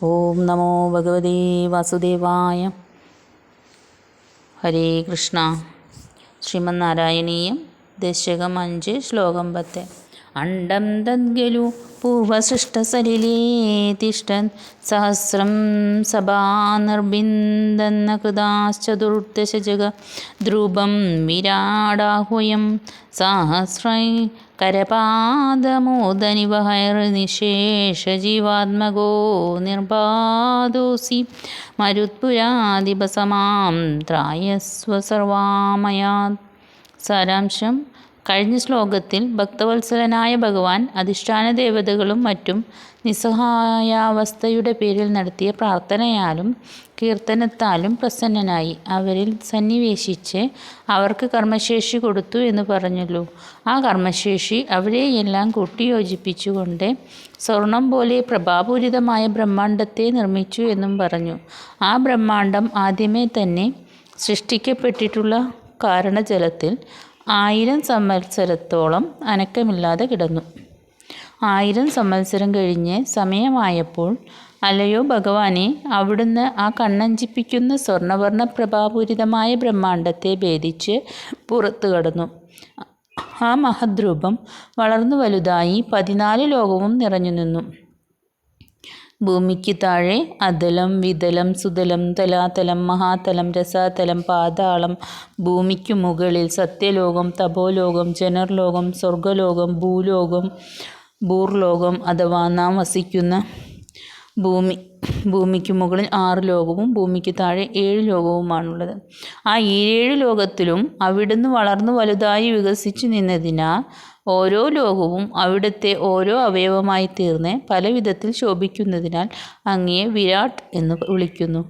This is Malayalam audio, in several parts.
ഓം നമോ ഭഗവതേ വാസുദേവായ. ഹരേ കൃഷ്ണ. ശ്രീമന്നാരായണീയം ദശകം 5 ശ്ലോകം 10. അണ്ഡം തദ്ഗലു പൂർവസൃഷ്ടസലിലേ തിഷ്ടൻ സഹസ്രം സഭാനിർബിന്ദന്ന കൃതാശ്ചതുർദശ ജഗ ധ്രുവം വിരാടാഹ്വയം സഹസ്രൈ കരപാദമോദനിവഹൈർനിശേഷജീവാത്മകോ നിർബാധോസി മരുത്പുരാധിപസമാം ത്രായസ്വ സർവാമയാത്. സാരാംശം: കഴിഞ്ഞ ശ്ലോകത്തിൽ ഭക്തവത്സലനായ ഭഗവാൻ അധിഷ്ഠാന ദേവതകളും മറ്റും നിസ്സഹായാവസ്ഥയുടെ പേരിൽ നടത്തിയ പ്രാർത്ഥനയാലും കീർത്തനത്താലും പ്രസന്നനായി അവരിൽ സന്നിവേശിച്ച് അവർക്ക് കർമ്മശേഷി കൊടുത്തു എന്ന് പറഞ്ഞല്ലോ. ആ കർമ്മശേഷി അവരെയെല്ലാം കൂട്ടിയോജിപ്പിച്ചുകൊണ്ട് സ്വർണം പോലെ പ്രഭാപൂരിതമായ ബ്രഹ്മാണ്ടത്തെ നിർമ്മിച്ചു എന്നും പറഞ്ഞു. ആ ബ്രഹ്മാണ്ടം ആദ്യമേ തന്നെ സൃഷ്ടിക്കപ്പെട്ടിട്ടുള്ള കാരണജലത്തിൽ 1000 സംവത്സരത്തോളം അനക്കമില്ലാതെ കിടന്നു. 1000 സംവത്സരം കഴിഞ്ഞ് സമയമായപ്പോൾ, അല്ലയോ ഭഗവാനെ, അവിടുന്ന് ആ കണ്ണഞ്ചിപ്പിക്കുന്ന സ്വർണ്ണവർണ്ണ പ്രഭാപൂരിതമായ ബ്രഹ്മാണ്ടത്തെ ഭേദിച്ച് പുറത്തു കടന്നു. ആ മഹദ്രൂപം വളർന്നു വലുതായി 14 ലോകവും നിറഞ്ഞു നിന്നു. ഭൂമിക്ക് താഴെ അതലം, വിതലം, സുതലം, തലാതലം, മഹാതലം, രസാതലം, പാതാളം. ഭൂമിക്കു മുകളിൽ സത്യലോകം, തപോലോകം, ജനർലോകം, സ്വർഗലോകം, ഭൂലോകം, ഭൂർലോകം അഥവാ നാം വസിക്കുന്ന ഭൂമി. ഭൂമിക്ക് മുകളിൽ 6 ലോകവും ഭൂമിക്ക് താഴെ 7 ലോകവുമാണുള്ളത്. ആ 7 ലോകത്തിലും അവിടുന്ന് വളർന്നു വലുതായി വികസിച്ചു നിന്നതിനാൽ ഓരോ ലോകവും അവിടുത്തെ ഓരോ അവയവമായി തീർന്ന് പല വിധത്തിൽ ശോഭിക്കുന്നതിനാൽ അങ്ങയെ വിരാട് എന്ന് വിളിക്കുന്നു.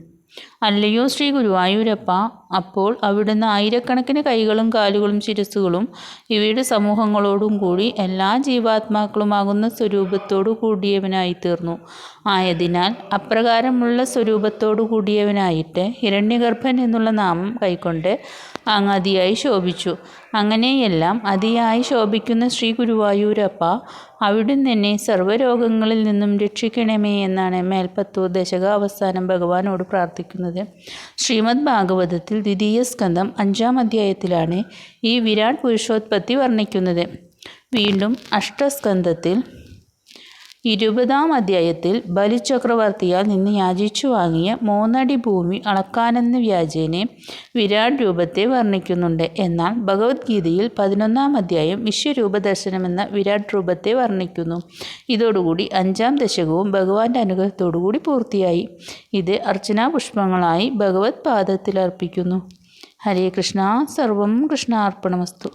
അല്ലയോ ശ്രീ ഗുരുവായൂരപ്പ, അപ്പോൾ അവിടുന്ന് ആയിരക്കണക്കിന് കൈകളും കാലുകളും ശിരസ്സുകളും ഇവയുടെ സമൂഹങ്ങളോടും കൂടി എല്ലാ ജീവാത്മാക്കളുമാകുന്ന സ്വരൂപത്തോടു കൂടിയവനായി തീർന്നു. ആയതിനാൽ അപ്രകാരമുള്ള സ്വരൂപത്തോടു കൂടിയവനായിട്ട് ഹിരണ്യഗർഭൻ എന്നുള്ള നാമം കൈക്കൊണ്ട് അങ്ങ് അതിയായി ശോഭിച്ചു. അങ്ങനെയെല്ലാം അതിയായി ശോഭിക്കുന്ന ശ്രീ ഗുരുവായൂരപ്പ, അവിടുന്ന് എന്നെ സർവ്വരോഗങ്ങളിൽ നിന്നും രക്ഷിക്കണമേ എന്നാണ് മേൽപ്പത്തൂർ ദശക അവസാനം ഭഗവാനോട് പ്രാർത്ഥിക്കുന്നത്. ശ്രീമദ് ഭാഗവതത്തിൽ 2ാം സ്കന്ധം 5ാം അധ്യായത്തിലാണ് ഈ വിരാട് പുരുഷോത്പത്തി വർണ്ണിക്കുന്നത്. വീണ്ടും അഷ്ടസ്കന്ധത്തിൽ 20ാം അധ്യായത്തിൽ ബലിചക്രവർത്തിയാൽ നിന്ന് യാചിച്ചു വാങ്ങിയ 3 അടി ഭൂമി അളക്കാനെന്ന വ്യാജേനെ വിരാട് രൂപത്തെ വർണ്ണിക്കുന്നുണ്ട്. എന്നാൽ ഭഗവത്ഗീതയിൽ 11ാം അധ്യായം വിശ്വരൂപ ദർശനമെന്ന വിരാട് രൂപത്തെ വർണ്ണിക്കുന്നു. ഇതോടുകൂടി 5ാം ദശകവും ഭഗവാന്റെ അനുഗ്രഹത്തോടുകൂടി പൂർത്തിയായി. ഇത് അർച്ചനാപുഷ്പങ്ങളായി ഭഗവത് പാദത്തിൽ അർപ്പിക്കുന്നു. ഹരേ കൃഷ്ണ. സർവം കൃഷ്ണാർപ്പണമസ്തു.